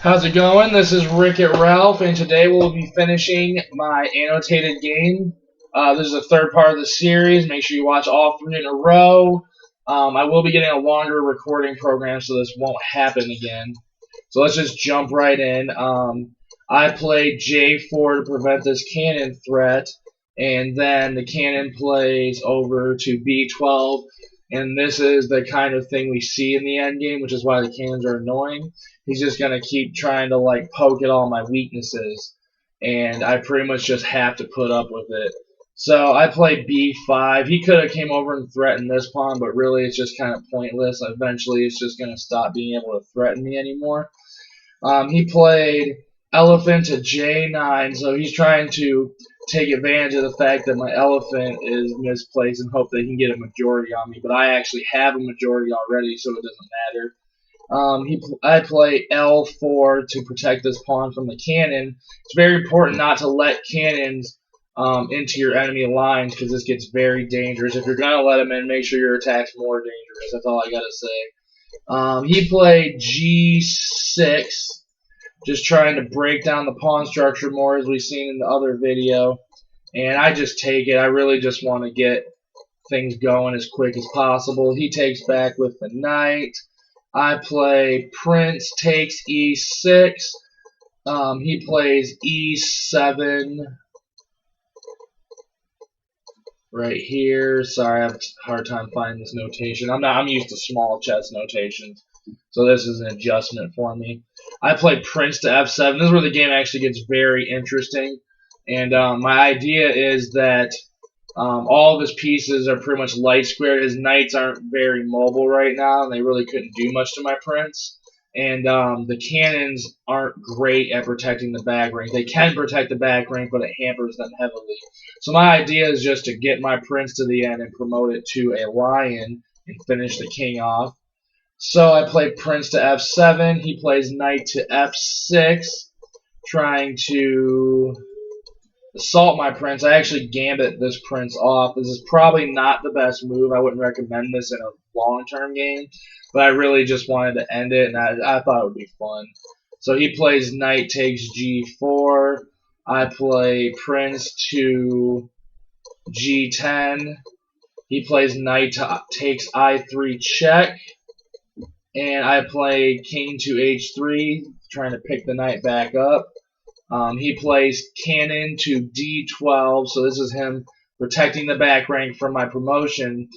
How's it going? This is Rick at Ralph, and today we'll be finishing my annotated game. This is the third part of the series. Make sure you watch all three in a row. I will be getting a longer recording program, so this won't happen again. So let's just jump right in. I played J4 to prevent this cannon threat, and then the cannon plays over to B12, and this is the kind of thing we see in the end game, which is why the cannons are annoying. He's just gonna keep trying to like poke at all my weaknesses, and I pretty much just have to put up with it. So I played B5. He could have came over and threatened this pawn, but really it's just kind of pointless. Eventually, it's just gonna stop being able to threaten me anymore. He played elephant to J9, so he's trying to take advantage of the fact that my elephant is misplaced and hope that he can get a majority on me. But I actually have a majority already, so it doesn't matter. I play L4 to protect this pawn from the cannon. It's very important not to let cannons into your enemy lines because this gets very dangerous. If you're going to let them in, make sure your attack's more dangerous. That's all I got to say. He played G6, just trying to break down the pawn structure more as we've seen in the other video. And I just take it. I really just want to get things going as quick as possible. He takes back with the knight. I play Prince takes E6. He plays E7 right here. Sorry, I have a hard time finding this notation. I'm used to small chess notations, so this is an adjustment for me. I play Prince to F7. This is where the game actually gets very interesting. And my idea is that all of his pieces are pretty much light squared. His knights aren't very mobile right now, and they really couldn't do much to my prince. And the cannons aren't great at protecting the back rank. They can protect the back rank, but it hampers them heavily. So my idea is just to get my prince to the end and promote it to a lion and finish the king off. So I play prince to F7. He plays knight to F6, trying to assault my prince. I actually gambit this prince off. This is probably not the best move. I wouldn't recommend this in a long-term game, but I really just wanted to end it, and I thought it would be fun. So he plays knight takes G4. I play prince to G10. He plays knight takes I3 check. And I play king to H3, trying to pick the knight back up. He plays cannon to D12, so this is him protecting the back rank from my promotion.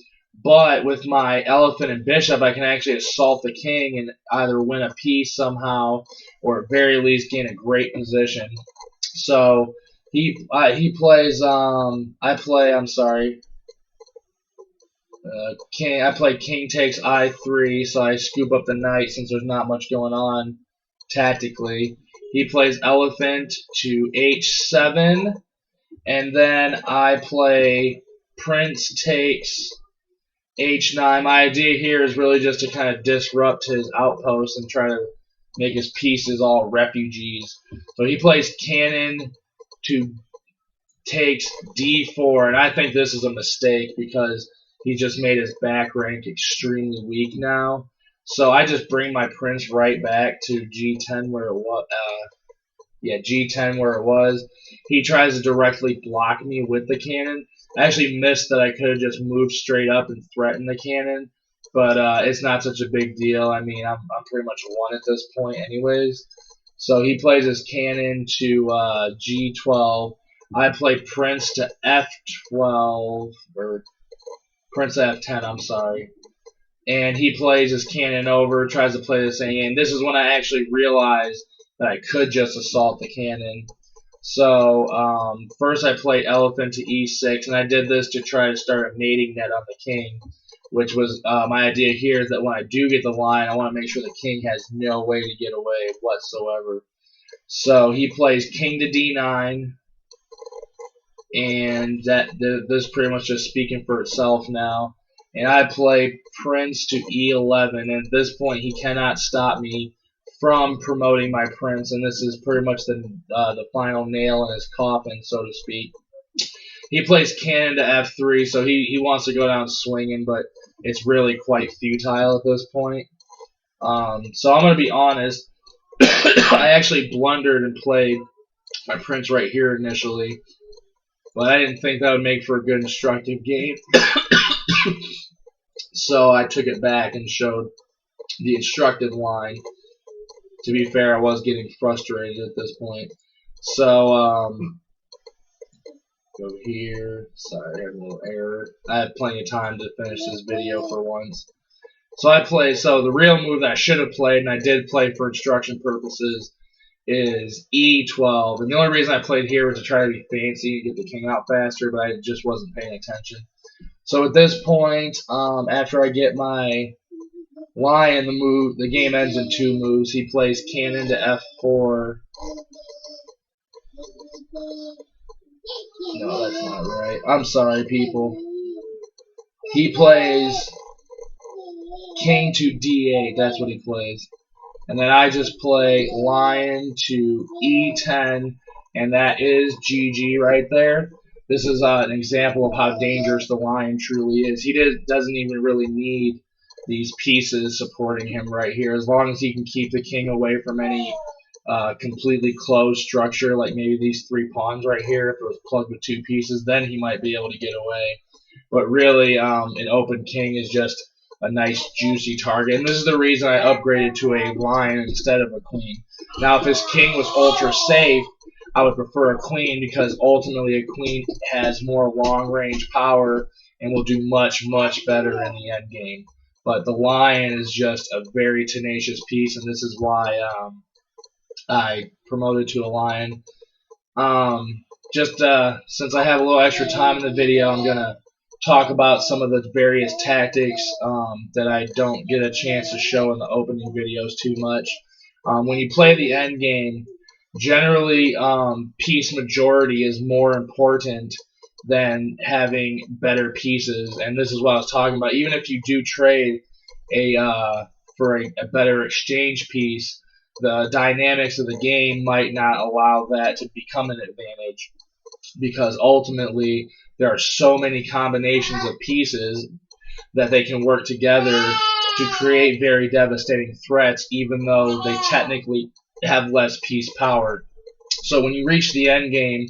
But with my elephant and bishop, I can actually assault the king and either win a piece somehow, or at very least gain a great position. So he plays. I play king takes I3, so I scoop up the knight since there's not much going on tactically. He plays elephant to H7, and then I play prince takes H9. My idea here is really just to kind of disrupt his outpost and try to make his pieces all refugees. So he plays cannon to takes D4, and I think this is a mistake because he just made his back rank extremely weak now. So I just bring my prince right back to G10 where it was. G10 where it was. He tries to directly block me with the cannon. I actually missed that I could have just moved straight up and threatened the cannon, but it's not such a big deal. I mean, I'm pretty much won at this point anyways. So he plays his cannon to G12. I play prince to F12, or prince to F10, I'm sorry. And he plays his cannon over, tries to play the same game. This is when I actually realized that I could just assault the cannon. So first I played elephant to E6, and I did this to try to start a mating net on the king, which was my idea here is that when I do get the line, I want to make sure the king has no way to get away whatsoever. So he plays king to D9, and this is pretty much just speaking for itself now. And I play prince to E11, and at this point he cannot stop me from promoting my prince, and this is pretty much the final nail in his coffin, so to speak. He plays cannon to F3, so he wants to go down swinging, but it's really quite futile at this point. So I'm going to be honest. I actually blundered and played my prince right here initially, but I didn't think that would make for a good instructive game. So I took it back and showed the instructive line. To be fair, I was getting frustrated at this point. So, go here. Sorry, I had a little error. I had plenty of time to finish this video for once. So I played, so the real move that I should have played, and I did play for instruction purposes, is E12. And the only reason I played here was to try to be fancy and get the king out faster, but I just wasn't paying attention. So at this point, after I get my lion, the game ends in 2 moves. He plays cannon to F4. No, that's not right. I'm sorry, people. He plays king to D8. That's what he plays. And then I just play lion to E10, and that is GG right there. This is an example of how dangerous the lion truly is. He doesn't even really need these pieces supporting him right here. As long as he can keep the king away from any completely closed structure, like maybe these 3 pawns right here, if it was plugged with 2 pieces, then he might be able to get away. But really, an open king is just a nice juicy target. And this is the reason I upgraded to a lion instead of a queen. Now, if his king was ultra safe, I would prefer a queen because ultimately a queen has more long range power and will do much, much better in the end game. But the lion is just a very tenacious piece, and this is why I promoted to a lion. Just since I have a little extra time in the video, I'm going to talk about some of the various tactics that I don't get a chance to show in the opening videos too much. When you play the end game, generally piece majority is more important than having better pieces, and this is what I was talking about. Even if you do trade for a better exchange piece, the dynamics of the game might not allow that to become an advantage because ultimately there are so many combinations of pieces that they can work together to create very devastating threats, even though they technically have less piece power. So when you reach the end game,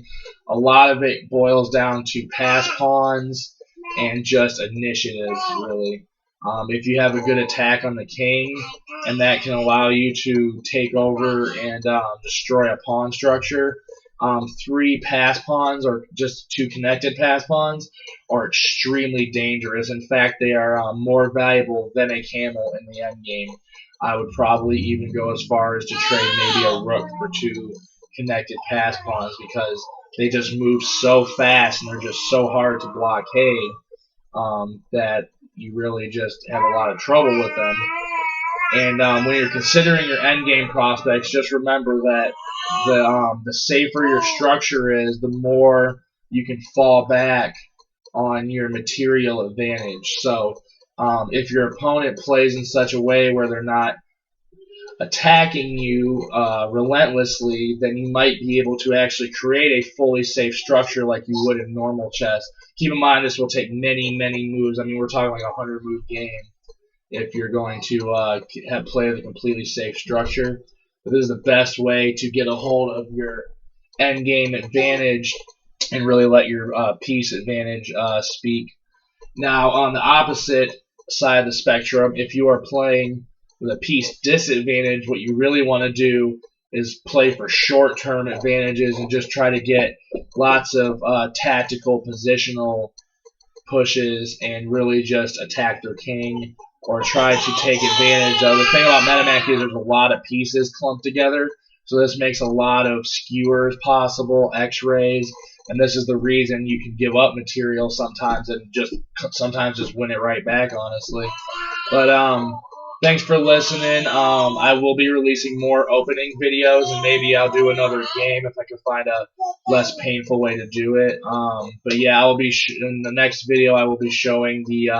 a lot of it boils down to pass pawns and just initiative, really. If you have a good attack on the king, and that can allow you to take over and destroy a pawn structure, 3 pass pawns or just 2 connected pass pawns are extremely dangerous. In fact, they are more valuable than a camel in the end game. I would probably even go as far as to trade maybe a rook for 2 connected pass pawns because they just move so fast and they're just so hard to blockade that you really just have a lot of trouble with them. And when you're considering your endgame prospects, just remember that the safer your structure is, the more you can fall back on your material advantage. So if your opponent plays in such a way where they're not attacking you relentlessly, then you might be able to actually create a fully safe structure like you would in normal chess. Keep in mind this will take many, many moves. I mean, we're talking like a 100-move game if you're going to play the completely safe structure. But this is the best way to get a hold of your endgame advantage and really let your piece advantage speak. Now, on the opposite side of the spectrum, if you are playing with a piece disadvantage, what you really want to do is play for short-term advantages and just try to get lots of tactical positional pushes and really just attack their king or try to take advantage of. The thing about Metamachy is there's a lot of pieces clumped together, so this makes a lot of skewers possible, x-rays, and this is the reason you can give up material sometimes and sometimes just win it right back, honestly. But thanks for listening. I will be releasing more opening videos, and maybe I'll do another game if I can find a less painful way to do it. But yeah, I will be in the next video. I will be showing the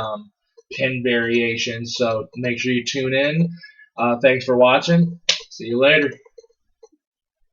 pin variation. So make sure you tune in. Thanks for watching. See you later.